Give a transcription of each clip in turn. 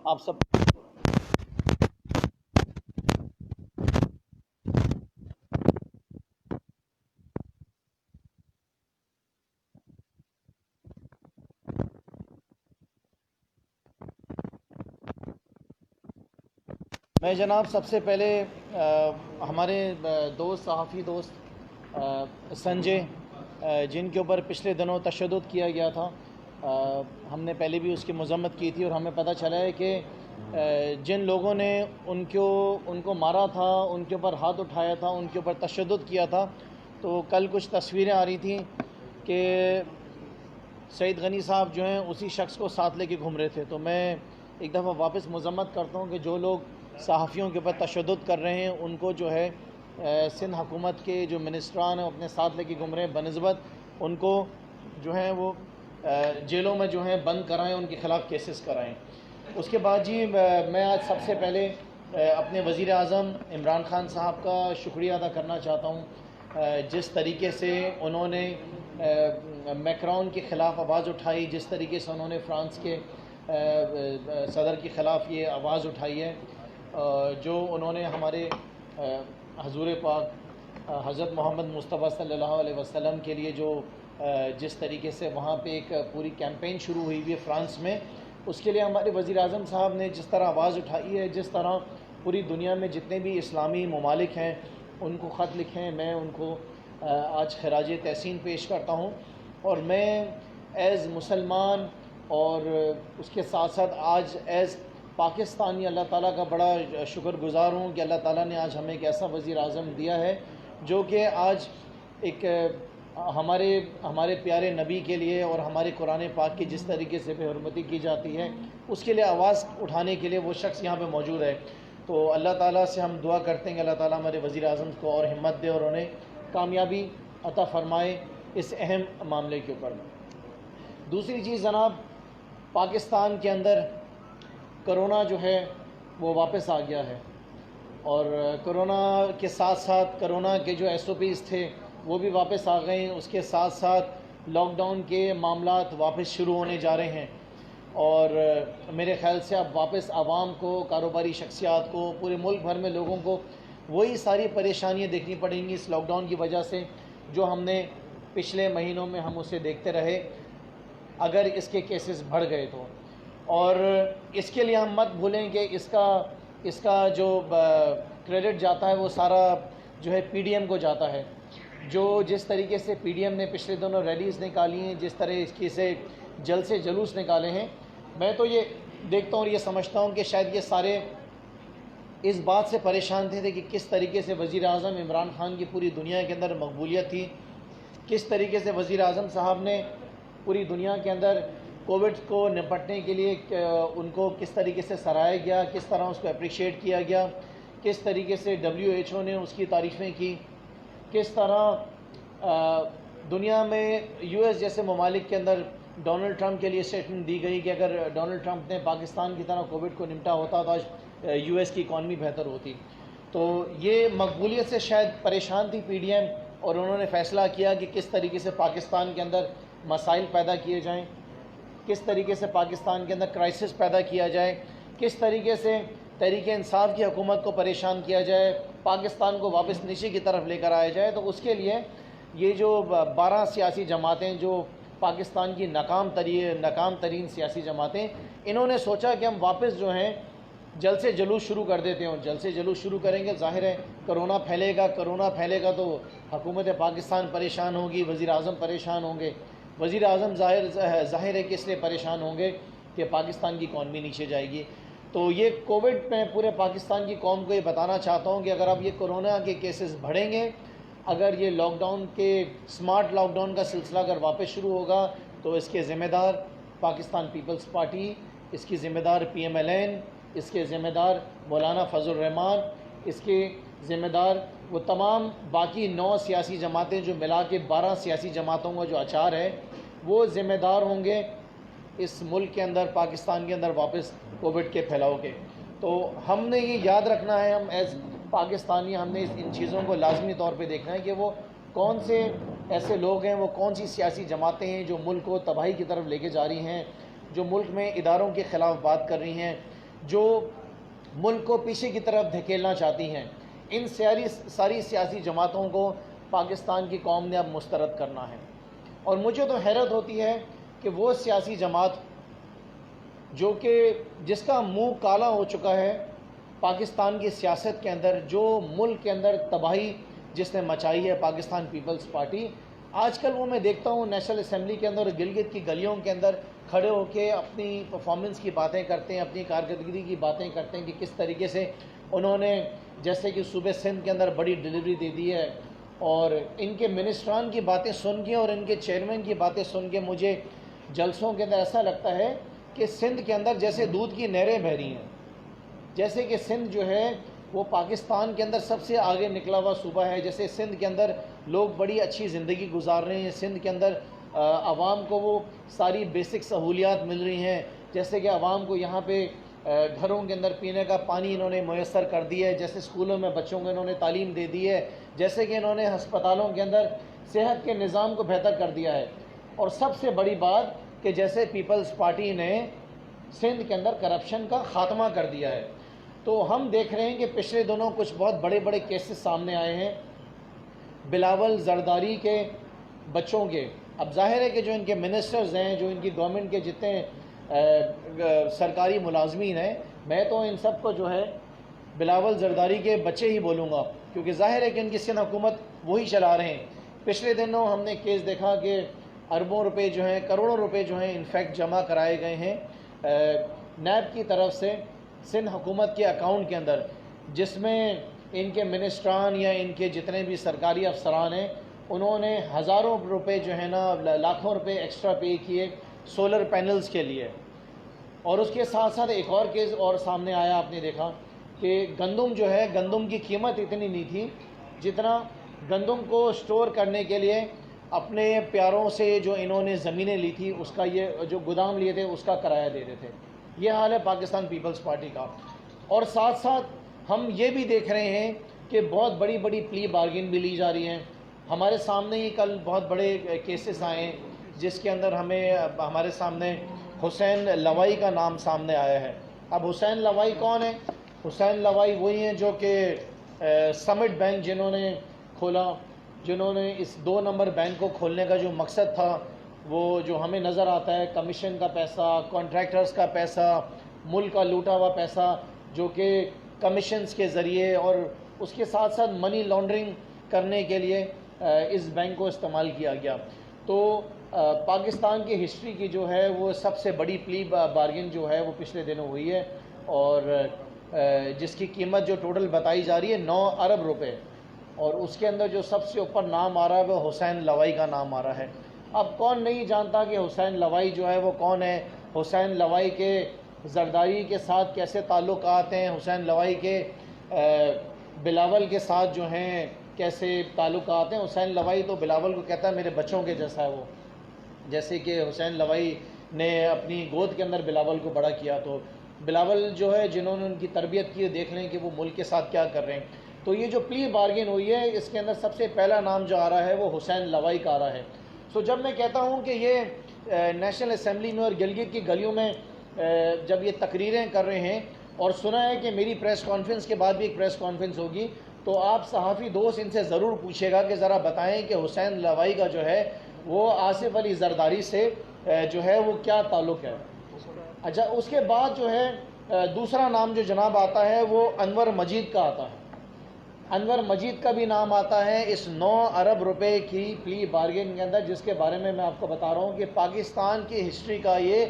آپ سب میں جناب سب سے پہلے ہمارے دوست صحافی دوست سنجے جن کے اوپر پچھلے دنوں تشدد کیا گیا تھا، ہم نے پہلے بھی اس کی مذمت کی تھی اور ہمیں پتہ چلا ہے کہ جن لوگوں نے ان کو مارا تھا، ان کے اوپر ہاتھ اٹھایا تھا، ان کے اوپر تشدد کیا تھا، تو کل کچھ تصویریں آ رہی تھیں کہ سعید غنی صاحب جو ہیں اسی شخص کو ساتھ لے کے گھوم رہے تھے۔ تو میں ایک دفعہ واپس مذمت کرتا ہوں کہ جو لوگ صحافیوں کے اوپر تشدد کر رہے ہیں ان کو جو ہے سندھ حکومت کے جو منسٹران ہیں اپنے ساتھ لے کے گھوم رہے ہیں، بنسبت ان کو جو ہیں وہ جیلوں میں جو ہیں بند کرائیں، ان کے خلاف کیسز کرائیں۔ اس کے بعد جی میں آج سب سے پہلے اپنے وزیر اعظم عمران خان صاحب کا شکریہ ادا کرنا چاہتا ہوں، جس طریقے سے انہوں نے میکرون کے خلاف آواز اٹھائی، جس طریقے سے انہوں نے فرانس کے صدر کے خلاف یہ آواز اٹھائی ہے، جو انہوں نے ہمارے حضور پاک حضرت محمد مصطفیٰ صلی اللہ علیہ وسلم کے لیے جو جس طریقے سے وہاں پہ ایک پوری کیمپین شروع ہوئی ہوئی ہے فرانس میں، اس کے لیے ہمارے وزیر اعظم صاحب نے جس طرح آواز اٹھائی ہے، جس طرح پوری دنیا میں جتنے بھی اسلامی ممالک ہیں ان کو خط لکھے ہیں، میں ان کو آج خراج تحسین پیش کرتا ہوں۔ اور میں ایز مسلمان اور اس کے ساتھ ساتھ آج ایز پاکستانی اللہ تعالیٰ کا بڑا شکر گزار ہوں کہ اللہ تعالیٰ نے آج ہمیں ایک ایسا وزیر اعظم دیا ہے جو کہ آج ایک ہمارے پیارے نبی کے لیے اور ہمارے قرآن پاک کی جس طریقے سے بے حرمتی کی جاتی ہے اس کے لیے آواز اٹھانے کے لیے وہ شخص یہاں پہ موجود ہے۔ تو اللہ تعالیٰ سے ہم دعا کرتے ہیں کہ اللہ تعالیٰ ہمارے وزیر اعظم کو اور ہمت دے اور انہیں کامیابی عطا فرمائے اس اہم معاملے کے اوپر۔ دوسری چیز جناب، پاکستان کے اندر کرونا جو ہے وہ واپس آ گیا ہے، اور کرونا کے ساتھ ساتھ کرونا کے جو SOPs تھے وہ بھی واپس آ گئے ہیں، اس کے ساتھ ساتھ لاک ڈاؤن کے معاملات واپس شروع ہونے جا رہے ہیں، اور میرے خیال سے اب واپس عوام کو، کاروباری شخصیات کو، پورے ملک بھر میں لوگوں کو وہی ساری پریشانیاں دیکھنی پڑیں گی اس لاک ڈاؤن کی وجہ سے جو ہم نے پچھلے مہینوں میں ہم اسے دیکھتے رہے، اگر اس کے کیسز بڑھ گئے تو۔ اور اس کے لیے ہم مت بھولیں کہ اس کا جو کریڈٹ جاتا ہے وہ سارا جو ہے PDM کو جاتا ہے، جو جس طریقے سے PDM نے پچھلے دنوں ریلیز نکالی ہیں، جس طرح اس کی سے جلسے جلوس نکالے ہیں، میں تو یہ دیکھتا ہوں اور یہ سمجھتا ہوں کہ شاید یہ سارے اس بات سے پریشان تھے کہ کس طریقے سے وزیر اعظم عمران خان کی پوری دنیا کے اندر مقبولیت تھی، کس طریقے سے وزیر اعظم صاحب نے پوری دنیا کے اندر کووڈ کو نپٹنے کے لیے ان کو کس طریقے سے سراہا گیا، کس طرح اس کو اپریشیٹ کیا گیا، کس طریقے سے WHO نے اس کی تعریفیں کی، کس طرح دنیا میں US جیسے ممالک کے اندر ڈونلڈ ٹرمپ کے لیے اسٹیٹمنٹ دی گئی کہ اگر ڈونلڈ ٹرمپ نے پاکستان کی طرح کووڈ کو نمٹا ہوتا تو آج US کی اکانومی بہتر ہوتی۔ تو یہ مقبولیت سے شاید پریشان تھی PDM، اور انہوں نے فیصلہ کیا کہ کس طریقے سے پاکستان کے اندر مسائل پیدا کیے جائیں، کس طریقے سے پاکستان کے اندر کرائسس پیدا کیا جائے، کس طریقے سے تحریک انصاف کی حکومت کو پریشان کیا جائے، پاکستان کو واپس نیچے کی طرف لے کر آیا جائے۔ تو اس کے لیے یہ جو 12 سیاسی جماعتیں جو پاکستان کی ناکام ترین سیاسی جماعتیں، انہوں نے سوچا کہ ہم واپس جو ہیں جلسے جلوس شروع کر دیتے ہیں، اور جلسے جلوس شروع کریں گے ظاہر ہے کرونا پھیلے گا تو حکومت پاکستان پریشان ہوگی، وزیر اعظم پریشان ہوں گے۔ وزیر اعظم ظاہر ہے کہ اس لیے پریشان ہوں گے کہ پاکستان کی اکانومی نیچے جائے گی۔ تو یہ کووڈ میں پورے پاکستان کی قوم کو یہ بتانا چاہتا ہوں کہ اگر اب یہ کرونا کے کیسز بڑھیں گے، اگر یہ لاک ڈاؤن کے سمارٹ لاک ڈاؤن کا سلسلہ اگر واپس شروع ہوگا تو اس کے ذمہ دار پاکستان پیپلز پارٹی، اس کی ذمہ دار PMLN، اس کے ذمہ دار مولانا فضل الرحمان، اس کے ذمہ دار وہ تمام باقی 9 سیاسی جماعتیں جو ملا کے 12 سیاسی جماعتوں کا جو اچار ہے وہ ذمہ دار ہوں گے اس ملک کے اندر، پاکستان کے اندر واپس کووڈ کے پھیلاؤ کے۔ تو ہم نے یہ یاد رکھنا ہے، ہم ایز پاکستانی ہم نے ان چیزوں کو لازمی طور پہ دیکھنا ہے کہ وہ کون سے ایسے لوگ ہیں، وہ کون سی سیاسی جماعتیں ہیں جو ملک کو تباہی کی طرف لے کے جا رہی ہیں، جو ملک میں اداروں کے خلاف بات کر رہی ہیں، جو ملک کو پیچھے کی طرف دھکیلنا چاہتی ہیں، ان ساری سیاسی جماعتوں کو پاکستان کی قوم نے اب مسترد کرنا ہے۔ اور مجھے تو حیرت ہوتی ہے کہ وہ سیاسی جماعت جو کہ جس کا منہ کالا ہو چکا ہے پاکستان کی سیاست کے اندر، جو ملک کے اندر تباہی جس نے مچائی ہے، پاکستان پیپلز پارٹی، آج کل وہ میں دیکھتا ہوں نیشنل اسمبلی کے اندر، گلگت کی گلیوں کے اندر کھڑے ہو کے اپنی پرفارمنس کی باتیں کرتے ہیں، اپنی کارکردگی کی باتیں کرتے ہیں کہ کس طریقے سے انہوں نے جیسے کہ صوبے سندھ کے اندر بڑی ڈلیوری دے دی ہے۔ اور ان کے منسٹران کی باتیں سن کے اور ان کے چیئرمین کی باتیں سن کے مجھے جلسوں کے اندر ایسا لگتا ہے کہ سندھ کے اندر جیسے دودھ کی نہریں بہہ رہی ہیں، جیسے کہ سندھ جو ہے وہ پاکستان کے اندر سب سے آگے نکلا ہوا صوبہ ہے، جیسے سندھ کے اندر لوگ بڑی اچھی زندگی گزار رہے ہیں، سندھ کے اندر عوام کو وہ ساری بیسک سہولیات مل رہی ہیں، جیسے کہ عوام کو یہاں پہ گھروں کے اندر پینے کا پانی انہوں نے میسر کر دیا ہے، جیسے اسکولوں میں بچوں کو انہوں نے تعلیم دے دی ہے، جیسے کہ انہوں نے ہسپتالوں کے اندر صحت کے نظام کو بہتر کر دیا ہے۔ اور سب سے بڑی بات کہ جیسے پیپلز پارٹی نے سندھ کے اندر کرپشن کا خاتمہ کر دیا ہے۔ تو ہم دیکھ رہے ہیں کہ پچھلے دنوں کچھ بہت بڑے بڑے کیسز سامنے آئے ہیں بلاول زرداری کے بچوں کے۔ اب ظاہر ہے کہ جو ان کے منسٹرز ہیں، جو ان کی گورنمنٹ کے جتنے سرکاری ملازمین ہیں، میں تو ان سب کو جو ہے بلاول زرداری کے بچے ہی بولوں گا، کیونکہ ظاہر ہے کہ ان کی سندھ حکومت وہی چلا رہے ہیں۔ پچھلے دنوں ہم نے کیس دیکھا کہ اربوں روپے جو ہیں، کروڑوں روپے جو ہیں انفیکٹ جمع کرائے گئے ہیں نیب کی طرف سے سندھ حکومت کے اکاؤنٹ کے اندر، جس میں ان کے منسٹران یا ان کے جتنے بھی سرکاری افسران ہیں انہوں نے ہزاروں روپے جو ہے نا، لاکھوں روپے ایکسٹرا پے کیے سولر پینلز کے لیے۔ اور اس کے ساتھ ساتھ ایک اور کیس اور سامنے آیا، آپ نے دیکھا کہ گندم جو ہے، گندم کی قیمت اتنی نہیں تھی جتنا گندم کو سٹور کرنے کے لیے اپنے پیاروں سے جو انہوں نے زمینیں لی تھی اس کا، یہ جو گودام لیے تھے اس کا کرایہ دے رہے تھے۔ یہ حال ہے پاکستان پیپلز پارٹی کا۔ اور ساتھ ساتھ ہم یہ بھی دیکھ رہے ہیں کہ بہت بڑی بڑی پلی بارگین بھی لی جا رہی ہیں۔ ہمارے سامنے ہی کل بہت بڑے کیسز آئے ہیں جس کے اندر ہمارے سامنے حسین لوائی کا نام سامنے آیا ہے۔ اب حسین لوائی کون ہے؟ حسین لوائی وہی ہیں جو کہ سمٹ بینک جنہوں نے کھولا، جنہوں نے اس 2 نمبر بینک کو کھولنے کا جو مقصد تھا وہ جو ہمیں نظر آتا ہے، کمیشن کا پیسہ، کانٹریکٹرز کا پیسہ، ملک کا لوٹا ہوا پیسہ جو کہ کمیشنز کے ذریعے اور اس کے ساتھ ساتھ منی لانڈرنگ کرنے کے لیے اس بینک کو استعمال کیا گیا۔ تو پاکستان کی ہسٹری کی جو ہے وہ سب سے بڑی پلی بارگن جو ہے وہ پچھلے دنوں ہوئی ہے، اور جس کی قیمت جو ٹوٹل بتائی جا رہی ہے 9 ارب روپے، اور اس کے اندر جو سب سے اوپر نام آ رہا ہے وہ حسین لوائی کا نام آ رہا ہے۔ اب کون نہیں جانتا کہ حسین لوائی جو ہے وہ کون ہے، حسین لوائی کے زرداری کے ساتھ کیسے تعلقات ہیں، حسین لوائی کے بلاول کے ساتھ جو ہیں کیسے تعلقات ہیں۔ حسین لوائی تو بلاول کو کہتا ہے میرے بچوں کے جیسا ہے وہ، جیسے کہ حسین لوائی نے اپنی گود کے اندر بلاول کو بڑا کیا، تو بلاول جو ہے جنہوں نے ان کی تربیت کی، دیکھ لیں کہ وہ ملک کے ساتھ کیا کر رہے ہیں۔ تو یہ جو پلی بارگین ہوئی ہے اس کے اندر سب سے پہلا نام جو آ رہا ہے وہ حسین لوائی کا آ رہا ہے۔ سو جب میں کہتا ہوں کہ یہ نیشنل اسمبلی میں اور گلگت کی گلیوں میں جب یہ تقریریں کر رہے ہیں، اور سنا ہے کہ میری پریس کانفرنس کے بعد بھی ایک پریس کانفرنس ہوگی، تو آپ صحافی دوست ان سے ضرور پوچھے گا کہ ذرا بتائیں کہ حسین لوائی کا جو ہے وہ آصف علی زرداری سے جو ہے وہ کیا تعلق ہے۔ اچھا، اس کے بعد جو ہے دوسرا نام جو جناب آتا ہے وہ انور مجید کا آتا ہے۔ انور مجید کا بھی نام آتا ہے اس 9 ارب روپے کی پلی بارگین کے اندر، جس کے بارے میں آپ کو بتا رہا ہوں کہ پاکستان کی ہسٹری کا یہ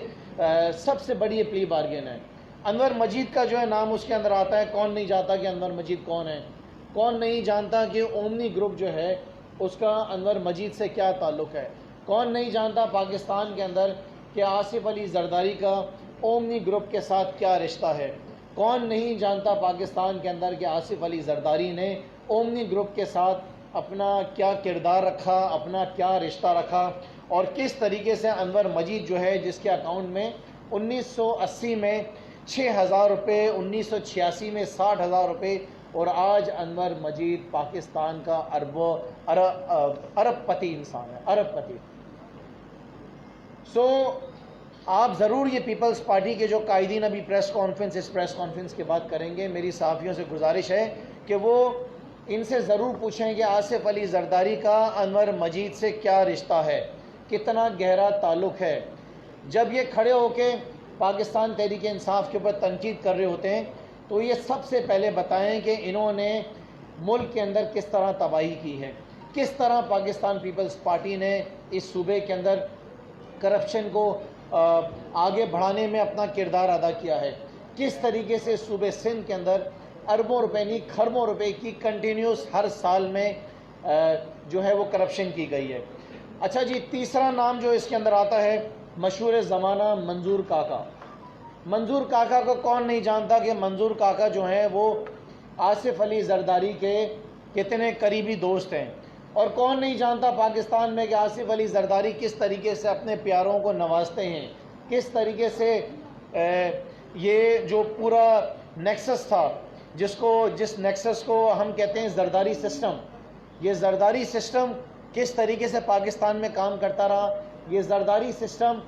سب سے بڑی پلی بارگین ہے۔ انور مجید کا جو ہے نام اس کے اندر آتا ہے۔ کون نہیں جانتا کہ انور مجید کون ہے؟ کون نہیں جانتا کہ اومنی گروپ جو ہے اس کا انور مجید سے کیا تعلق ہے؟ کون نہیں جانتا پاکستان کے اندر کہ آصف علی زرداری کا اومنی گروپ کے ساتھ کیا رشتہ ہے؟ کون نہیں جانتا پاکستان کے اندر کہ آصف علی زرداری نے اومنی گروپ کے ساتھ اپنا کیا کردار رکھا، اپنا کیا رشتہ رکھا، اور کس طریقے سے انور مجید جو ہے جس کے اکاؤنٹ میں 1980 میں 6,000 روپے، 1986 میں 60,000 روپے، اور آج انور مجید پاکستان کا ارب پتی انسان ہے، ارب پتی۔ سو آپ ضرور یہ پیپلز پارٹی کے جو قائدین ابھی پریس کانفرنس کے بعد کریں گے، میری صحافیوں سے گزارش ہے کہ وہ ان سے ضرور پوچھیں کہ آصف علی زرداری کا انور مجید سے کیا رشتہ ہے، کتنا گہرا تعلق ہے۔ جب یہ کھڑے ہو کے پاکستان تحریک انصاف کے اوپر تنقید کر رہے ہوتے ہیں تو یہ سب سے پہلے بتائیں کہ انہوں نے ملک کے اندر کس طرح تباہی کی ہے، کس طرح پاکستان پیپلز پارٹی نے اس صوبے کے اندر کرپشن کو آگے بڑھانے میں اپنا کردار ادا کیا ہے، کس طریقے سے صوبے سندھ کے اندر اربوں روپے نہیں کھربوں روپے کی کنٹینیوس ہر سال میں جو ہے وہ کرپشن کی گئی ہے۔ اچھا جی، تیسرا نام جو اس کے اندر آتا ہے مشہور زمانہ منظور کاکا۔ منظور کاکا کو کون نہیں جانتا کہ منظور کاکا جو ہیں وہ آصف علی زرداری کے کتنے قریبی دوست ہیں، اور کون نہیں جانتا پاکستان میں کہ آصف علی زرداری کس طریقے سے اپنے پیاروں کو نوازتے ہیں، کس طریقے سے یہ جو پورا نیکسس تھا جس نیکسس کو ہم کہتے ہیں زرداری سسٹم، یہ زرداری سسٹم کس طریقے سے پاکستان میں کام کرتا رہا، یہ زرداری سسٹم